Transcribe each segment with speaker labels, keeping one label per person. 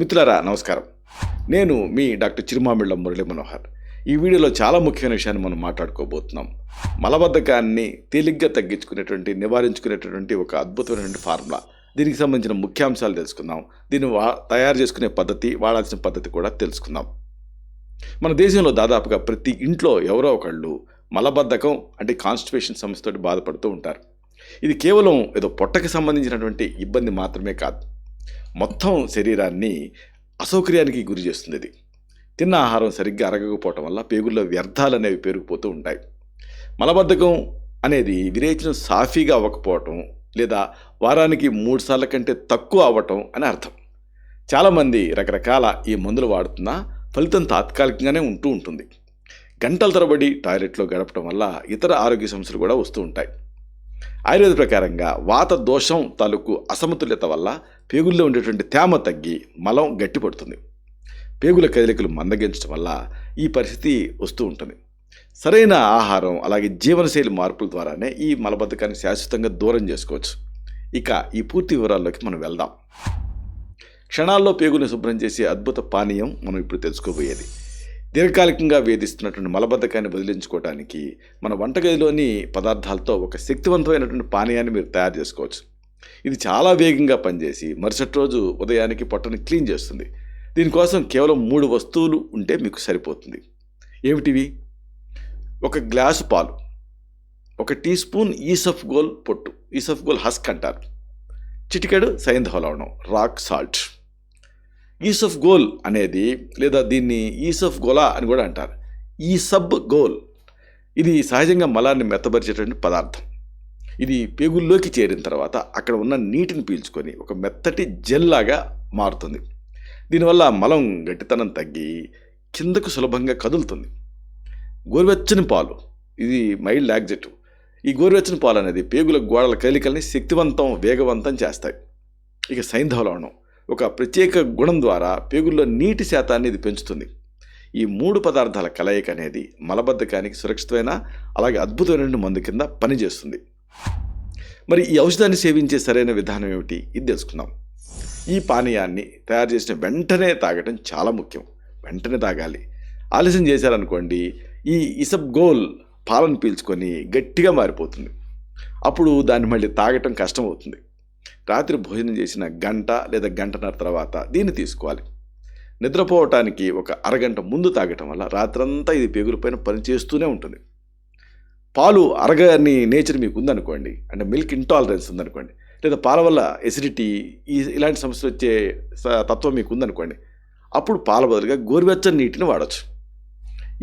Speaker 1: మిత్రులారా నమస్కారం. నేను మీ డాక్టర్ చిరుమామిళ్ళ మురళీ మనోహర్. ఈ వీడియోలో చాలా ముఖ్యమైన విషయాన్ని మనం మాట్లాడుకోబోతున్నాం. మలబద్ధకాన్ని తేలిగ్గా తగ్గించుకునేటువంటి, నివారించుకునేటటువంటి ఒక అద్భుతమైనటువంటి ఫార్ములా. దీనికి సంబంధించిన ముఖ్యాంశాలు తెలుసుకుందాం. దీన్ని తయారు చేసుకునే పద్ధతి, వాడాల్సిన పద్ధతి కూడా తెలుసుకుందాం. మన దేశంలో దాదాపుగా ప్రతి ఇంట్లో ఎవరో ఒకళ్ళు మలబద్ధకం అంటే కాన్స్టిపేషన్ సమస్యతోటి బాధపడుతూ ఉంటారు. ఇది కేవలం ఏదో పొట్టకి సంబంధించినటువంటి ఇబ్బంది మాత్రమే కాదు, మొత్తం శరీరాన్ని అసౌకర్యానికి గురి చేస్తుంది. ఇది తిన్న ఆహారం సరిగ్గా అరగకపోవటం వల్ల పేగుల్లో వ్యర్థాలు అనేవి పెరిగిపోతూ ఉంటాయి. మలబద్ధకం అనేది విరేచనం సాఫీగా అవ్వకపోవటం లేదా వారానికి 3 సార్ల కంటే తక్కువ అవ్వటం అని అర్థం. చాలామంది రకరకాల ఈ మందులు వాడుతున్నా ఫలితం తాత్కాలికంగానే ఉంటూ ఉంటుంది. గంటల తరబడి టాయిలెట్లో గడపడం వల్ల ఇతర ఆరోగ్య సమస్యలు కూడా వస్తూ ఉంటాయి. ఆయుర్వేద ప్రకారంగా వాత దోషం తాలూకు అసమతుల్యత వల్ల పేగుల్లో ఉండేటువంటి తేమ తగ్గి మలం గట్టిపడుతుంది. పేగుల కదలికలు మందగించడం వల్ల ఈ పరిస్థితి వస్తూ ఉంటుంది. సరైన ఆహారం అలాగే జీవనశైలి మార్పుల ద్వారానే ఈ మలబద్ధకాన్ని శాశ్వతంగా దూరం చేసుకోవచ్చు. ఇక ఈ పూర్తి వివరాల్లోకి మనం వెళ్దాం. క్షణాల్లో పేగులను శుభ్రం చేసే అద్భుత పానీయం మనం ఇప్పుడు తెలుసుకోబోయేది. దీర్ఘకాలికంగా వేధిస్తున్నటువంటి మలబద్ధకాన్ని వదిలించుకోవడానికి మన వంటగదిలోని పదార్థాలతో ఒక శక్తివంతమైనటువంటి పానీయాన్ని మీరు తయారు చేసుకోవచ్చు. ఇది చాలా వేగంగా పనిచేసి మరుసటి రోజు ఉదయానికి పొట్టని క్లీన్ చేస్తుంది. దీనికోసం కేవలం 3 వస్తువులు ఉంటే మీకు సరిపోతుంది. ఏమిటివి? 1 గ్లాసు పాలు, 1 టీ స్పూన్ ఈసఫ్గోల్ పొట్టు, ఈసఫ్గోల్ హస్క్ అంటారు, చిటికెడు సైంధవ లవణం, రాక్ సాల్ట్. ఈసఫ్గోల్ అనేది లేదా దీన్ని ఈసఫ్గోలా అని కూడా అంటారు. ఈసబ్గోల్ ఇది సహజంగా మలాన్ని మెత్తబరిచేటువంటి పదార్థం. ఇది పేగుల్లోకి చేరిన తర్వాత అక్కడ ఉన్న నీటిని పీల్చుకొని ఒక మెత్తటి జెల్ లాగా మారుతుంది. దీనివల్ల మలం గట్టితనం తగ్గి కిందకు సులభంగా కదులుతుంది. గోరువెచ్చని పాలు, ఇది మైల్డ్ లాక్జెటివ్. ఈ గోరువెచ్చని పాలు అనేది పేగుల గోడల కదలికల్ని శక్తివంతం, వేగవంతం చేస్తాయి. ఇక సైంధవ లవణం ఒక ప్రత్యేక గుణం ద్వారా పేగుల్లో నీటి శాతాన్ని ఇది పెంచుతుంది. ఈ 3 పదార్థాల కలయిక అనేది మలబద్ధకానికి సురక్షితమైన అలాగే అద్భుతమైన మందు కింద పనిచేస్తుంది. మరి ఈ ఔషధాన్ని సేవించే సరైన విధానం ఏమిటి? ఇది తెలుసుకుందాం. ఈ పానీయాన్ని తయారు చేసిన వెంటనే తాగటం చాలా ముఖ్యం. వెంటనే తాగాలి. ఆలస్యం చేశారనుకోండి, ఈ ఇసబ్గోల్ పాలను పీల్చుకొని గట్టిగా మారిపోతుంది. అప్పుడు దాన్ని మళ్ళీ తాగటం కష్టం అవుతుంది. రాత్రి భోజనం చేసిన గంట లేదా గంటన్నర తర్వాత దీన్ని తీసుకోవాలి. నిద్రపోవటానికి ఒక అరగంట ముందు తాగటం వల్ల రాత్రంతా ఇది పేగులపైన పనిచేస్తూనే ఉంటుంది. పాలు అరగని నేచర్ మీకు ఉందనుకోండి, అంటే మిల్క్ ఇంటాలరెన్స్ ఉందనుకోండి, లేదా పాల వల్ల ఎసిడిటీ ఇలాంటి సమస్యలు వచ్చే తత్వం మీకు ఉందనుకోండి, అప్పుడు పాల బదులుగా గోరువెచ్చని నీటిని వాడచ్చు.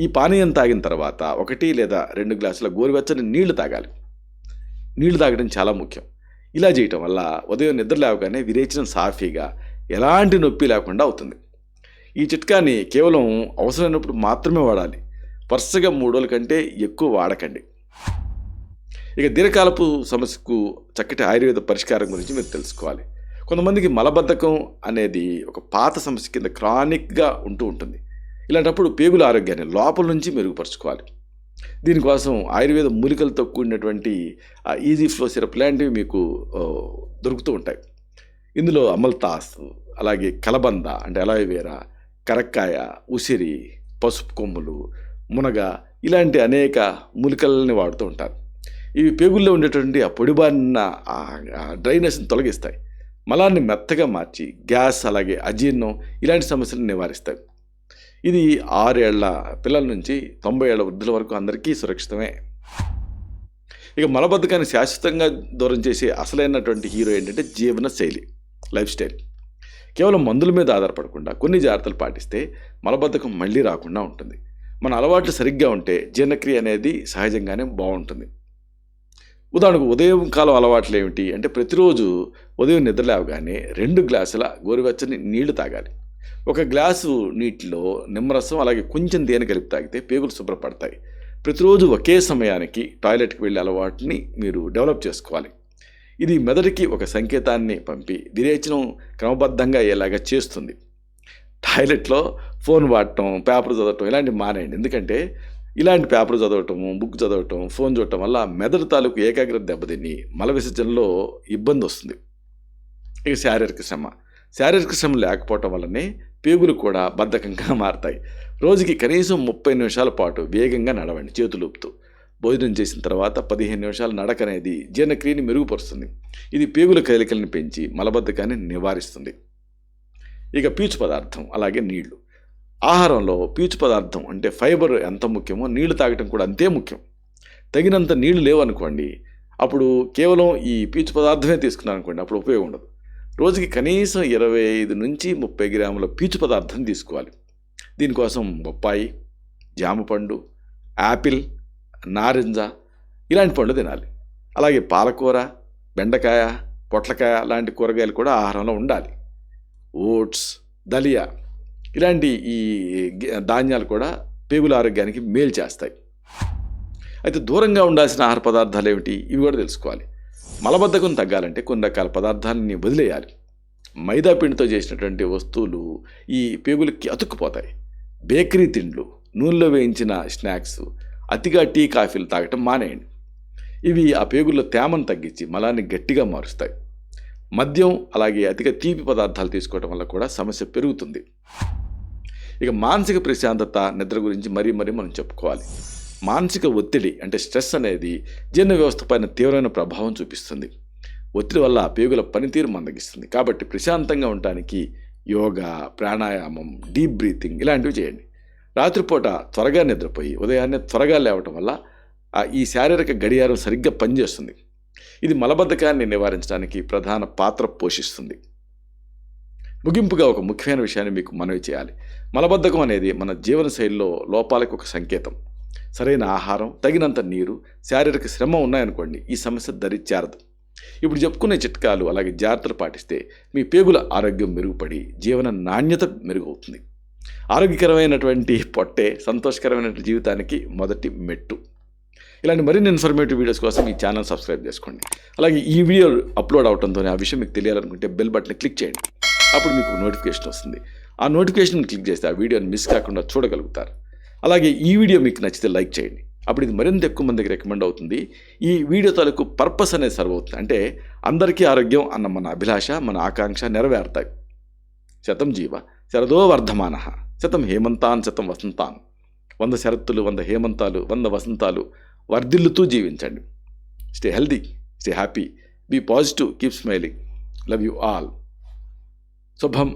Speaker 1: ఈ పానీయం తాగిన తర్వాత 1 లేదా 2 గ్లాసుల గోరువెచ్చని నీళ్లు తాగాలి. నీళ్లు తాగడం చాలా ముఖ్యం. ఇలా చేయటం వల్ల ఉదయం నిద్ర లేవగానే విరేచనం సాఫీగా ఎలాంటి నొప్పి లేకుండా అవుతుంది. ఈ చిట్కాని కేవలం అవసరమైనప్పుడు మాత్రమే వాడాలి. వరుసగా 3 రోజుల కంటే ఎక్కువ వాడకండి. ఇక దీర్ఘకాలపు సమస్యకు చక్కటి ఆయుర్వేద పరిష్కారం గురించి మీరు తెలుసుకోవాలి. కొంతమందికి మలబద్ధకం అనేది ఒక పాత సమస్య కింద క్రానిక్గా ఉంటూ ఉంటుంది. ఇలాంటప్పుడు పేగుల ఆరోగ్యాన్ని లోపల నుంచి మెరుగుపరుచుకోవాలి. దీనికోసం ఆయుర్వేద మూలికలతో కూడినటువంటి ఈజీ ఫ్లో సిరప్ లాంటివి మీకు దొరుకుతూ ఉంటాయి. ఇందులో అమల్తాస్, అలాగే కలబంద అంటే అలోవెరా, కరక్కాయ, ఉసిరి, పసుపు కొమ్ములు, మునగ ఇలాంటి అనేక మూలికలని వాడుతూ ఉంటారు. ఇవి పేగుల్లో ఉండేటువంటి ఆ పొడిబారిన డ్రైనెస్ని తొలగిస్తాయి. మలాన్ని మెత్తగా మార్చి గ్యాస్ అలాగే అజీర్ణం ఇలాంటి సమస్యలను నివారిస్తాయి. ఇది 6 ఏళ్ల పిల్లల నుంచి 90 ఏళ్ల వృద్ధుల వరకు అందరికీ సురక్షితమే. ఇక మలబద్ధకాన్ని శాశ్వతంగా దూరం చేసే అసలైనటువంటి హీరో ఏంటంటే జీవన శైలి, లైఫ్ స్టైల్. కేవలం మందుల మీద ఆధారపడకుండా కొన్ని జాగ్రత్తలు పాటిస్తే మలబద్ధకం మళ్ళీ రాకుండా ఉంటుంది. మన అలవాట్లు సరిగ్గా ఉంటే జీర్ణక్రియ అనేది సహజంగానే బాగుంటుంది. ఉదాహరణకు ఉదయం కాలం అలవాట్లు ఏమిటి అంటే, ప్రతిరోజు ఉదయం నిద్ర లేవగానే 2 గ్లాసుల గోరువెచ్చని నీళ్లు తాగాలి. 1 గ్లాసు నీటిలో నిమ్మరసం అలాగే కొంచెం తేనె కలిపి తాగితే పేగులు శుభ్రపడతాయి. ప్రతిరోజు ఒకే సమయానికి టాయిలెట్కి వెళ్ళే అలవాటుని మీరు డెవలప్ చేసుకోవాలి. ఇది మెదడుకి ఒక సంకేతాన్ని పంపి విరేచనం క్రమబద్ధంగా అయ్యేలాగా చేస్తుంది. టాయిలెట్లో ఫోన్ వాడటం, పేపర్ చదవటం ఇలాంటివి మానేయండి. ఎందుకంటే ఇలాంటి పేపర్ చదవటము, బుక్ చదవటం, ఫోన్ చూడటం వల్ల మెదడు తాలూకు ఏకాగ్రత దెబ్బతిని మల విసర్జనలో ఇబ్బంది వస్తుంది. ఇక శారీరక శ్రమ. శారీరక శ్రమ లేకపోవటం వల్లనే పేగులు కూడా బద్ధకంగా మారతాయి. రోజుకి కనీసం 30 నిమిషాల పాటు వేగంగా నడవండి చేతులూపుతూ. భోజనం చేసిన తర్వాత 15 నిమిషాల నడక అనేది జీర్ణక్రియని మెరుగుపరుస్తుంది. ఇది పేగుల కదలికలను పెంచి మలబద్ధకాన్ని నివారిస్తుంది. ఇక పీచు పదార్థం అలాగే నీళ్లు. ఆహారంలో పీచు పదార్థం అంటే ఫైబర్ ఎంత ముఖ్యమో నీళ్లు తాగటం కూడా అంతే ముఖ్యం. తగినంత నీళ్లు లేవనుకోండి, అప్పుడు కేవలం ఈ పీచు పదార్థమే తీసుకున్నాను అనుకోండి, అప్పుడు ఉపయోగం ఉండదు. రోజుకి కనీసం 25 నుంచి 30 గ్రాముల పీచు పదార్థం తీసుకోవాలి. దీనికోసం బొప్పాయి, జామపండు, యాపిల్, నారింజ ఇలాంటి పండ్లు తినాలి. అలాగే పాలకూర, బెండకాయ, పొట్లకాయ లాంటి కూరగాయలు కూడా ఆహారంలో ఉండాలి. ఓట్స్, దలియా ఇలాంటి ఈ ధాన్యాలు కూడా పేగుల ఆరోగ్యానికి మేలు చేస్తాయి. అయితే దూరంగా ఉండాల్సిన ఆహార పదార్థాలు ఏమిటి, ఇవి కూడా తెలుసుకోవాలి. మలబద్ధకం తగ్గాలంటే కొన్ని రకాల పదార్థాలని వదిలేయాలి. మైదా పిండితో చేసినటువంటి వస్తువులు ఈ పేగులకి అతుక్కుపోతాయి. బేకరీ తిండ్లు, నూనెలో వేయించిన స్నాక్స్, అతిగా టీ కాఫీలు తాగటం మానేయండి. ఇవి ఆ పేగుల్లో తేమను తగ్గించి మలాన్ని గట్టిగా మారుస్తాయి. మద్యం అలాగే అతిగా తీపి పదార్థాలు తీసుకోవడం వల్ల కూడా సమస్య పెరుగుతుంది. ఇక మానసిక ప్రశాంతత, నిద్ర గురించి మరీ మనం చెప్పుకోవాలి. మానసిక ఒత్తిడి అంటే స్ట్రెస్ అనేది జీర్ణ వ్యవస్థ పైన తీవ్రమైన ప్రభావం చూపిస్తుంది. ఒత్తిడి వల్ల పేగుల పనితీరు మందగిస్తుంది. కాబట్టి ప్రశాంతంగా ఉండటానికి యోగా, ప్రాణాయామం, డీప్ బ్రీతింగ్ ఇలాంటివి చేయండి. రాత్రిపూట త్వరగా నిద్రపోయి ఉదయాన్నే త్వరగా లేవటం వల్ల ఈ శారీరక గడియారం సరిగ్గా పనిచేస్తుంది. ఇది మలబద్ధకాన్ని నివారించడానికి ప్రధాన పాత్ర పోషిస్తుంది. ముగింపుగా ఒక ముఖ్యమైన విషయాన్ని మీకు మనవి చేయాలి. మలబద్ధకం అనేది మన జీవనశైలిలో లోపాలకు ఒక సంకేతం. సరైన ఆహారం, తగినంత నీరు, శారీరక శ్రమ ఉన్నాయనుకోండి, ఈ సమస్య దరి చేరదు. ఇప్పుడు చెప్పుకునే చిట్కాలు అలాగే జాగ్రత్తలు పాటిస్తే మీ పేగుల ఆరోగ్యం మెరుగుపడి జీవన నాణ్యత మెరుగవుతుంది. ఆరోగ్యకరమైనటువంటి పొట్టే సంతోషకరమైన జీవితానికి మొదటి మెట్టు. ఇలాంటి మరిన్ని ఇన్ఫర్మేటివ్ వీడియోస్ కోసం ఈ ఛానల్ సబ్స్క్రైబ్ చేసుకోండి. అలాగే ఈ వీడియో అప్లోడ్ అవడంతోనే ఆ విషయం మీకు తెలియాలనుకుంటే బెల్ బటన్ క్లిక్ చేయండి. అప్పుడు మీకు నోటిఫికేషన్ వస్తుంది. ఆ నోటిఫికేషన్ క్లిక్ చేస్తే ఆ వీడియోని మిస్ కాకుండా చూడగలుగుతారు. అలాగే ఈ వీడియో మీకు నచ్చితే లైక్ చేయండి. అప్పుడు ఇది మరింత ఎక్కువ మందికి రికమెండ్ అవుతుంది. ఈ వీడియో తాలూకు పర్పస్ అనేది సర్వ్ అవుతుంది. అంటే అందరికీ ఆరోగ్యం అన్న మన అభిలాష, మన ఆకాంక్ష నెరవేరుతాయి. శతం జీవ శరదో వర్ధమాన, శతం హేమంతాన్ శతం వసంతాన్. 100 శరత్తులు, 100 హేమంతాలు, 100 వసంతాలు వర్ధిల్లుతూ జీవించండి. Stay healthy, stay happy, be positive, keep smiling. Love you all. శుభం.